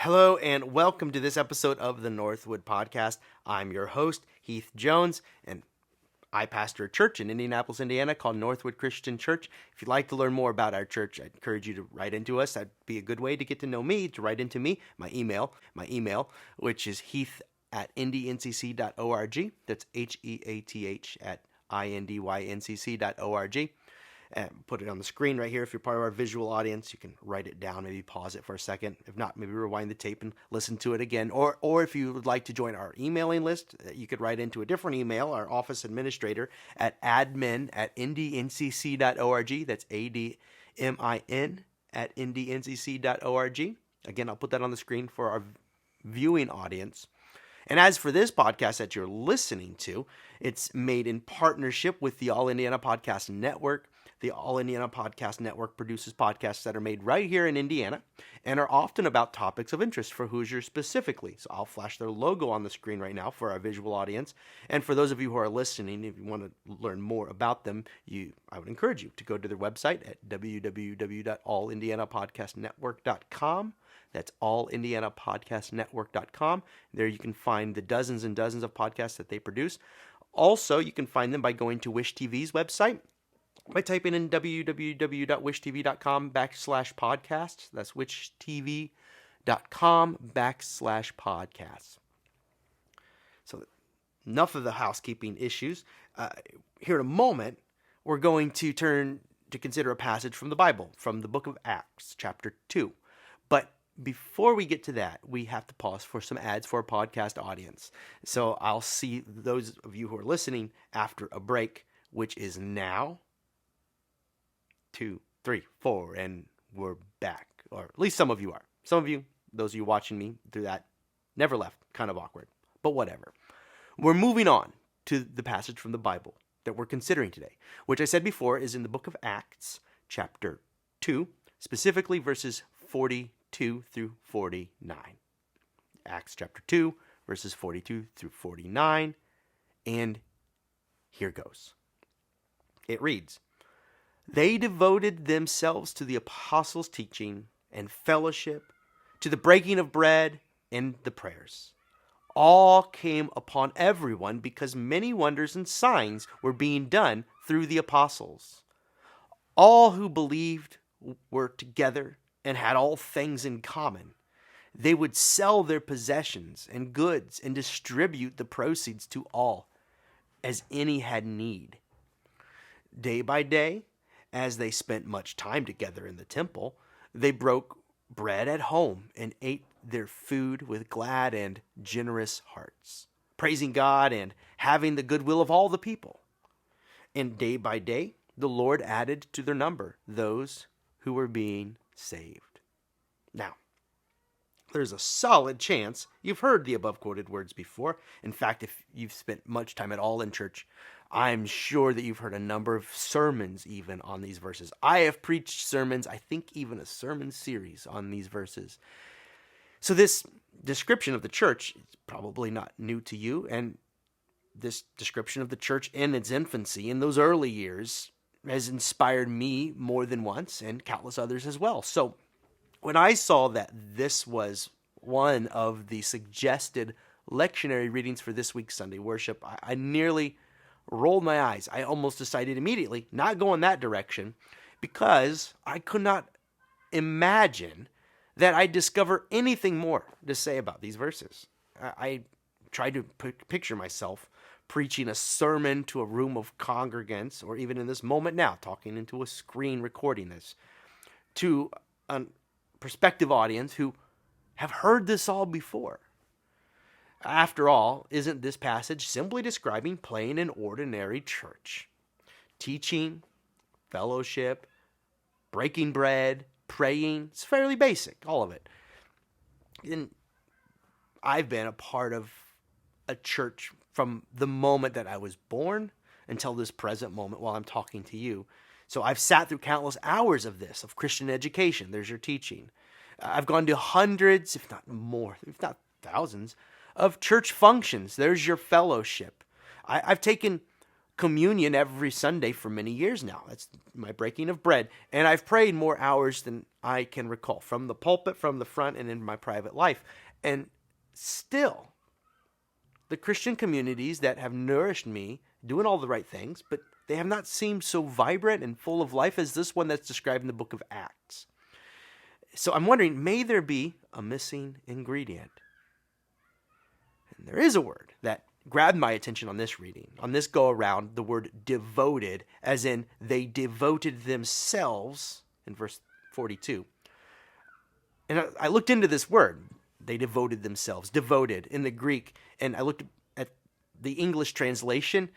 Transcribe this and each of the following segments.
Hello and welcome to this episode of the Northwood Podcast. I'm your host, Heath Jones, and I pastor a church in Indianapolis, Indiana called Northwood Christian Church. If you'd like to learn more about our church, I'd encourage you to write into us. That'd be a good way to get to know me, to write into me, my email, which is heath@indncc.org. That's HEATH at INDYNCC.org. And put it on the screen right here. If you're part of our visual audience, you can write it down, maybe pause it for a second. If not, maybe rewind the tape and listen to it again. Or if you would like to join our emailing list, you could write into a different email, our office administrator at admin@indncc.org. That's ADMIN at indncc.org. Again, I'll put that on the screen for our viewing audience. And as for this podcast that you're listening to, it's made in partnership with the All Indiana Podcast Network. The All Indiana Podcast Network produces podcasts that are made right here in Indiana and are often about topics of interest for Hoosier specifically. So I'll flash their logo on the screen right now for our visual audience. And for those of you who are listening, if you want to learn more about them, I would encourage you to go to their website at www.allindianapodcastnetwork.com. That's allindianapodcastnetwork.com. There you can find the dozens and dozens of podcasts that they produce. Also, you can find them by going to Wish TV's website, by typing in www.wishtv.com/podcasts. That's wishtv.com/podcasts. So enough of the housekeeping issues. Here in a moment, we're going to turn to consider a passage from the Bible, from the book of Acts, chapter 2. But before we get to that, we have to pause for some ads for our podcast audience. So I'll see those of you who are listening after a break, which is now. 2, 3, 4, and we're back. Or at least some of you are. Some of you, those of you watching me through that, never left. Kind of awkward. But whatever. We're moving on to the passage from the Bible that we're considering today, which I said before is in the book of Acts, chapter 2, specifically verses 42 through 49. Acts chapter 2, verses 42 through 49. And here goes. It reads, "They devoted themselves to the apostles' teaching and fellowship, to the breaking of bread and the prayers. All came upon everyone because many wonders and signs were being done through the apostles. All who believed were together and had all things in common. They would sell their possessions and goods and distribute the proceeds to all, as any had need. Day by day, as they spent much time together in the temple, they broke bread at home and ate their food with glad and generous hearts, praising God and having the goodwill of all the people. And day by day, the Lord added to their number those who were being saved." Now, there's a solid chance you've heard the above quoted words before. In fact, if you've spent much time at all in church, I'm sure that you've heard a number of sermons even on these verses. I have preached sermons, I think even a sermon series on these verses. So this description of the church is probably not new to you, and this description of the church in its infancy, in those early years, has inspired me more than once, and countless others as well. So when I saw that this was one of the suggested lectionary readings for this week's Sunday worship, I nearly rolled my eyes. I almost decided immediately not go in that direction because I could not imagine that I'd discover anything more to say about these verses. I tried to picture myself preaching a sermon to a room of congregants, or even in this moment now, talking into a screen recording this, to a prospective audience who have heard this all before. After all, isn't this passage simply describing plain and ordinary church? Teaching, fellowship, breaking bread, praying, it's fairly basic, all of it. And I've been a part of a church from the moment that I was born until this present moment while I'm talking to you. So I've sat through countless hours of this, of Christian education. There's your teaching. I've gone to hundreds, if not more, if not thousands, of church functions. There's your fellowship. I've taken communion every Sunday for many years now. That's my breaking of bread. And I've prayed more hours than I can recall, from the pulpit, from the front, and in my private life. And still, the Christian communities that have nourished me, doing all the right things, but they have not seemed so vibrant and full of life as this one that's described in the book of Acts. So I'm wondering, may there be a missing ingredient? And there is a word that grabbed my attention on this reading, on this go around, the word devoted, as in they devoted themselves in verse 42. And I looked into this word. They devoted themselves, devoted in the Greek. And I looked at the English translation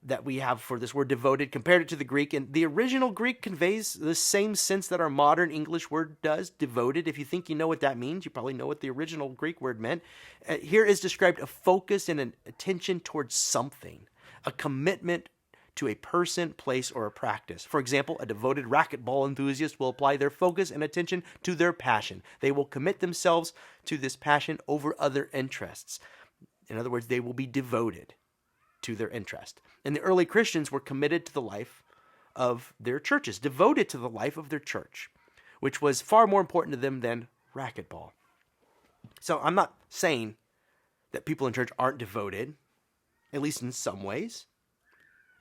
that we have for this word devoted, compared it to the Greek. And the original Greek conveys the same sense that our modern English word does, devoted. If you think you know what that means, you probably know what the original Greek word meant. Here is described a focus and an attention towards something, a commitment to a person, place, or a practice. For example, a devoted racquetball enthusiast will apply their focus and attention to their passion. They will commit themselves to this passion over other interests. In other words, they will be devoted to their interest. And the early Christians were committed to the life of their churches, devoted to the life of their church, which was far more important to them than racquetball. So I'm not saying that people in church aren't devoted, at least in some ways.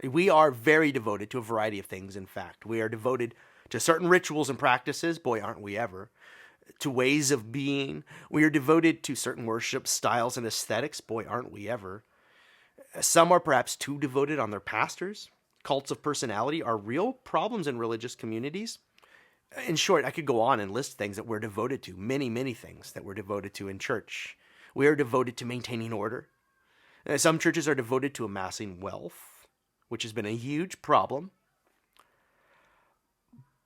We are very devoted to a variety of things, in fact. We are devoted to certain rituals and practices. Boy, aren't we ever. To ways of being. We are devoted to certain worship styles and aesthetics. Boy, aren't we ever. Some are perhaps too devoted on their pastors. Cults of personality are real problems in religious communities. In short, I could go on and list things that we're devoted to, many, many things that we're devoted to in church. We are devoted to maintaining order. Some churches are devoted to amassing wealth, which has been a huge problem.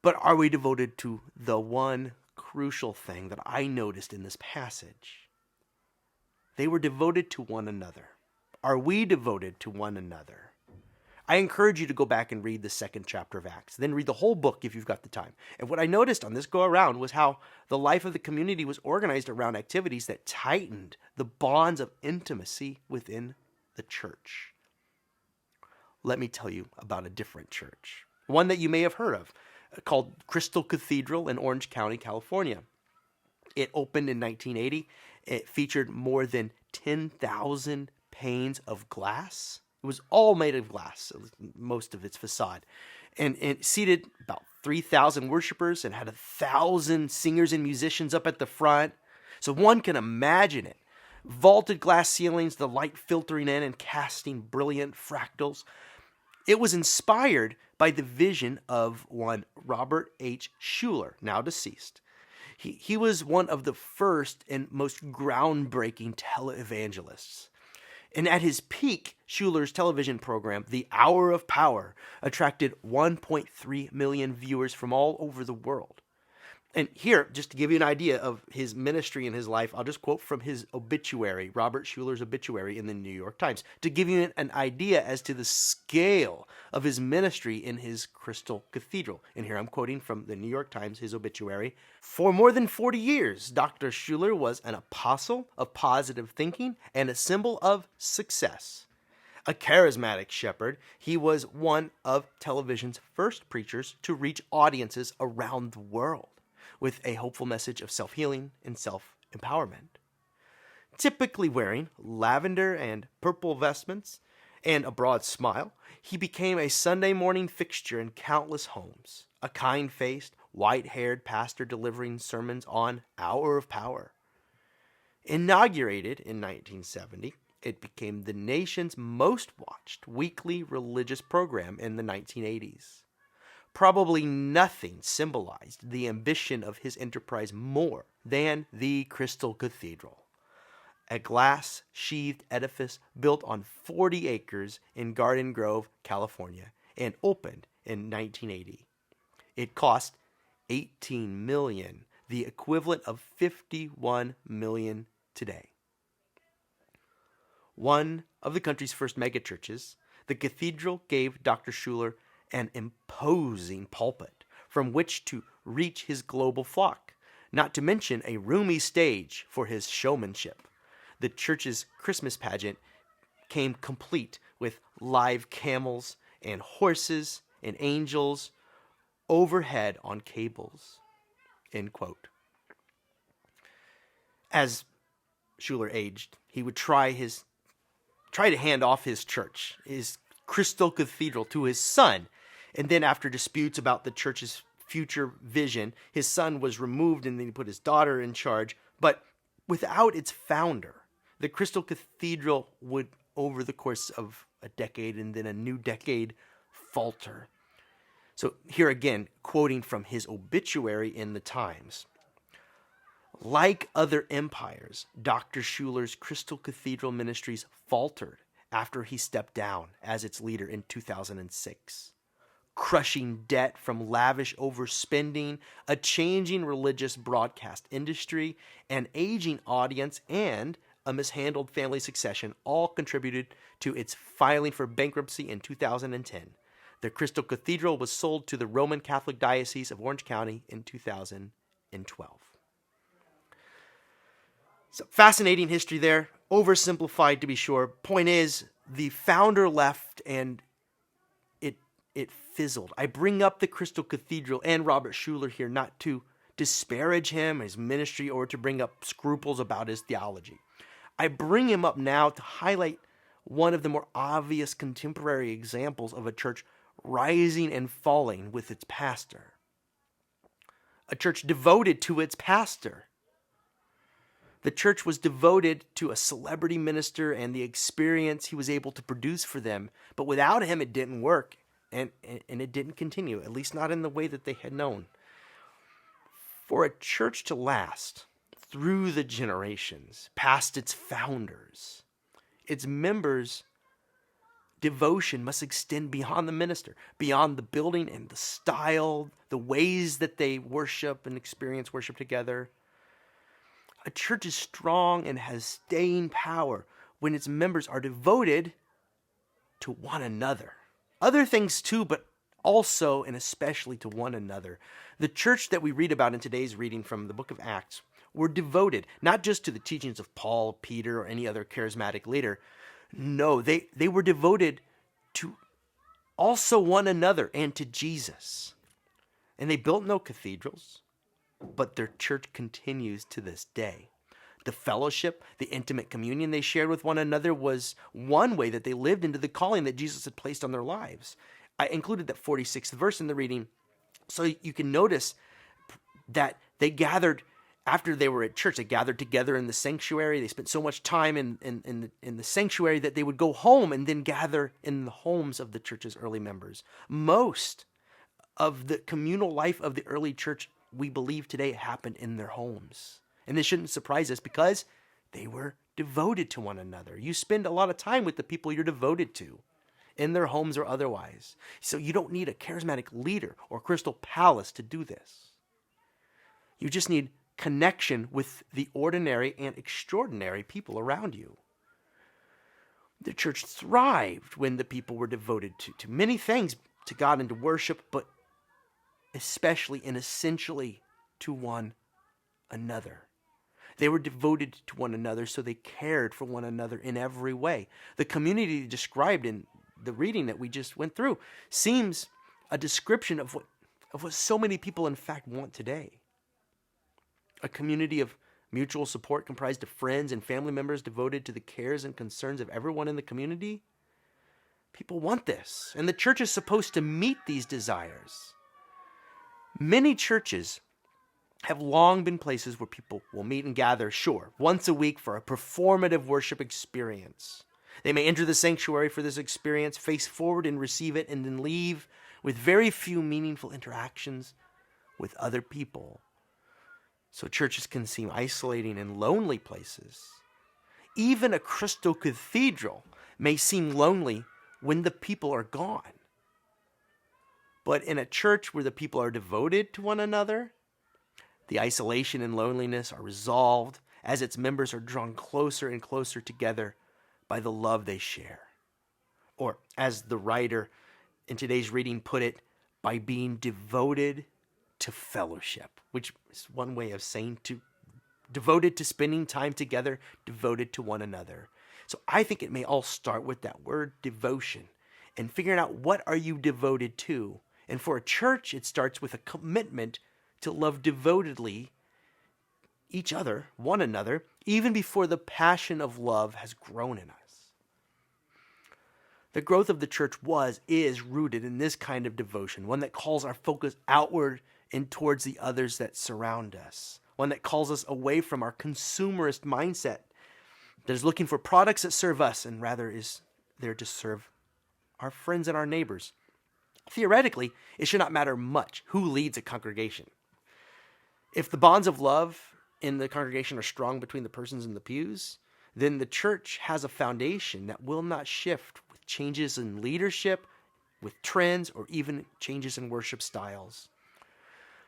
But are we devoted to the one crucial thing that I noticed in this passage? They were devoted to one another. Are we devoted to one another? I encourage you to go back and read the second chapter of Acts. Then read the whole book if you've got the time. And what I noticed on this go around was how the life of the community was organized around activities that tightened the bonds of intimacy within the church. Let me tell you about a different church, one that you may have heard of, called Crystal Cathedral in Orange County, California. It opened in 1980. It featured more than 10,000 panes of glass. It was all made of glass, most of its facade. And it seated about 3,000 worshipers and had 1,000 singers and musicians up at the front. So one can imagine it. Vaulted glass ceilings, the light filtering in and casting brilliant fractals. It was inspired by the vision of one Robert H. Schuller, now deceased. He was one of the first and most groundbreaking televangelists. And at his peak, Schuller's television program, The Hour of Power, attracted 1.3 million viewers from all over the world. And here, just to give you an idea of his ministry and his life, I'll just quote from his obituary, Robert Schuller's obituary in the New York Times, to give you an idea as to the scale of his ministry in his Crystal Cathedral. And here I'm quoting from the New York Times, his obituary. For more than 40 years, Dr. Schuller was an apostle of positive thinking and a symbol of success. A charismatic shepherd, he was one of television's first preachers to reach audiences around the world with a hopeful message of self-healing and self-empowerment. Typically wearing lavender and purple vestments and a broad smile, he became a Sunday morning fixture in countless homes, a kind-faced, white-haired pastor delivering sermons on Hour of Power. Inaugurated in 1970, it became the nation's most watched weekly religious program in the 1980s. Probably nothing symbolized the ambition of his enterprise more than the Crystal Cathedral, a glass-sheathed edifice built on 40 acres in Garden Grove, California, and opened in 1980. It cost $18 million, the equivalent of $51 million today. One of the country's first megachurches, the cathedral gave Dr. Schuller an imposing pulpit from which to reach his global flock, not to mention a roomy stage for his showmanship. The church's Christmas pageant came complete with live camels and horses and angels overhead on cables. End quote. As Schuller aged, he would try to hand off his church, his Crystal Cathedral, to his son. And then after disputes about the church's future vision, his son was removed and then he put his daughter in charge. But without its founder, the Crystal Cathedral would, over the course of a decade and then a new decade, falter. So here again, quoting from his obituary in the Times. Like other empires, Dr. Schuller's Crystal Cathedral Ministries faltered after he stepped down as its leader in 2006. Crushing debt from lavish overspending, a changing religious broadcast industry, an aging audience, and a mishandled family succession all contributed to its filing for bankruptcy in 2010. The Crystal Cathedral was sold to the Roman Catholic Diocese of Orange County in 2012. So fascinating history there, oversimplified to be sure. Point is, the founder left and it fizzled. I bring up the Crystal Cathedral and Robert Schuller here not to disparage him, his ministry, or to bring up scruples about his theology. I bring him up now to highlight one of the more obvious contemporary examples of a church rising and falling with its pastor. A church devoted to its pastor. The church was devoted to a celebrity minister and the experience he was able to produce for them. But without him, it didn't work. And it didn't continue, at least not in the way that they had known. For a church to last through the generations, past its founders, its members' devotion must extend beyond the minister, beyond the building and the style, the ways that they worship and experience worship together. A church is strong and has staying power when its members are devoted to one another. Other things too, but also and especially to one another. The church that we read about in today's reading from the book of Acts were devoted not just to the teachings of Paul, Peter, or any other charismatic leader. No, they were devoted to also one another and to Jesus. And they built no cathedrals, but their church continues to this day. The fellowship, the intimate communion they shared with one another was one way that they lived into the calling that Jesus had placed on their lives. I included that 46th verse in the reading so you can notice that they gathered after they were at church. They gathered together in the sanctuary. They spent so much time in the sanctuary that they would go home and then gather in the homes of the church's early members. Most of the communal life of the early church, we believe today, happened in their homes. And this shouldn't surprise us because they were devoted to one another. You spend a lot of time with the people you're devoted to, in their homes or otherwise. So you don't need a charismatic leader or crystal palace to do this. You just need connection with the ordinary and extraordinary people around you. The church thrived when the people were devoted to many things, to God and to worship, but especially and essentially to one another. They were devoted to one another, so they cared for one another in every way. The community described in the reading that we just went through seems a description of what so many people in fact want today. A community of mutual support comprised of friends and family members devoted to the cares and concerns of everyone in the community. People want this, and the church is supposed to meet these desires. Many churches have long been places where people will meet and gather, sure, once a week for a performative worship experience. They may enter the sanctuary for this experience, face forward and receive it, and then leave with very few meaningful interactions with other people. So churches can seem isolating and lonely places. Even a Crystal Cathedral may seem lonely when the people are gone. But in a church where the people are devoted to one another, the isolation and loneliness are resolved as its members are drawn closer and closer together by the love they share. Or, as the writer in today's reading put it, by being devoted to fellowship, which is one way of saying devoted to spending time together, devoted to one another. So I think it may all start with that word devotion and figuring out what are you devoted to. And for a church, it starts with a commitment to love devotedly each other, one another, even before the passion of love has grown in us. The growth of the church is rooted in this kind of devotion, one that calls our focus outward and towards the others that surround us, one that calls us away from our consumerist mindset that is looking for products that serve us and rather is there to serve our friends and our neighbors. Theoretically, it should not matter much who leads a congregation. If the bonds of love in the congregation are strong between the persons in the pews, then the church has a foundation that will not shift with changes in leadership, with trends, or even changes in worship styles.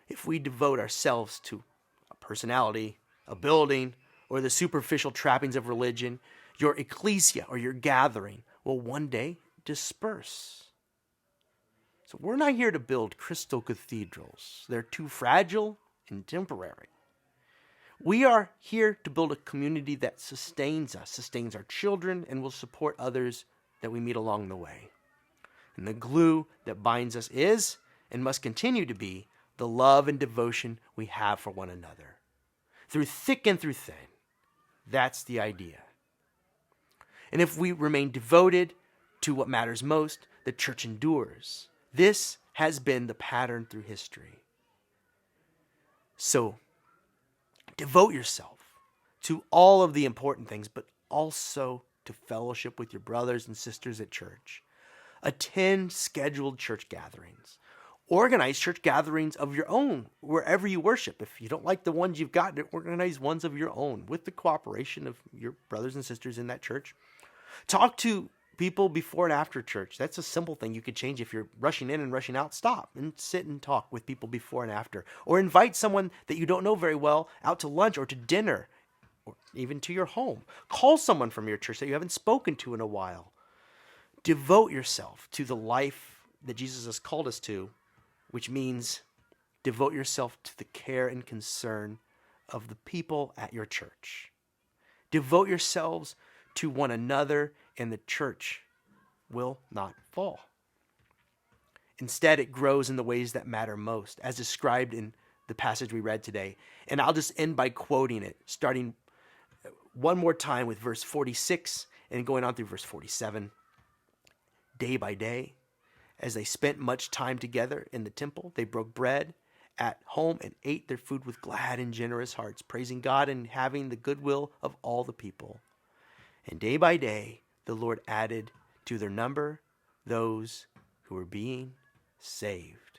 If we devote ourselves to a personality, a building, or the superficial trappings of religion, your ecclesia or your gathering will one day disperse. So we're not here to build crystal cathedrals. They're too fragile and temporary. We are here to build a community that sustains us, sustains our children, and will support others that we meet along the way. And the glue that binds us is, and must continue to be, the love and devotion we have for one another. Through thick and through thin. That's the idea. And if we remain devoted to what matters most, the church endures. This has been the pattern through history. So, devote yourself to all of the important things, but also to fellowship with your brothers and sisters at church. Attend scheduled church gatherings. Organize church gatherings of your own wherever you worship. If you don't like the ones you've got, organize ones of your own with the cooperation of your brothers and sisters in that church. Talk to people before and after church. That's a simple thing you could change. If you're rushing in and rushing out, stop and sit and talk with people before and after. Or invite someone that you don't know very well out to lunch or to dinner or even to your home. Call someone from your church that you haven't spoken to in a while. Devote yourself to the life that Jesus has called us to, which means devote yourself to the care and concern of the people at your church. Devote yourselves to one another, and the church will not fall. Instead, it grows in the ways that matter most, as described in the passage we read today. And I'll just end by quoting it, starting one more time with verse 46 and going on through verse 47. Day by day, as they spent much time together in the temple, they broke bread at home and ate their food with glad and generous hearts, praising God and having the goodwill of all the people. And day by day, the Lord added to their number those who were being saved.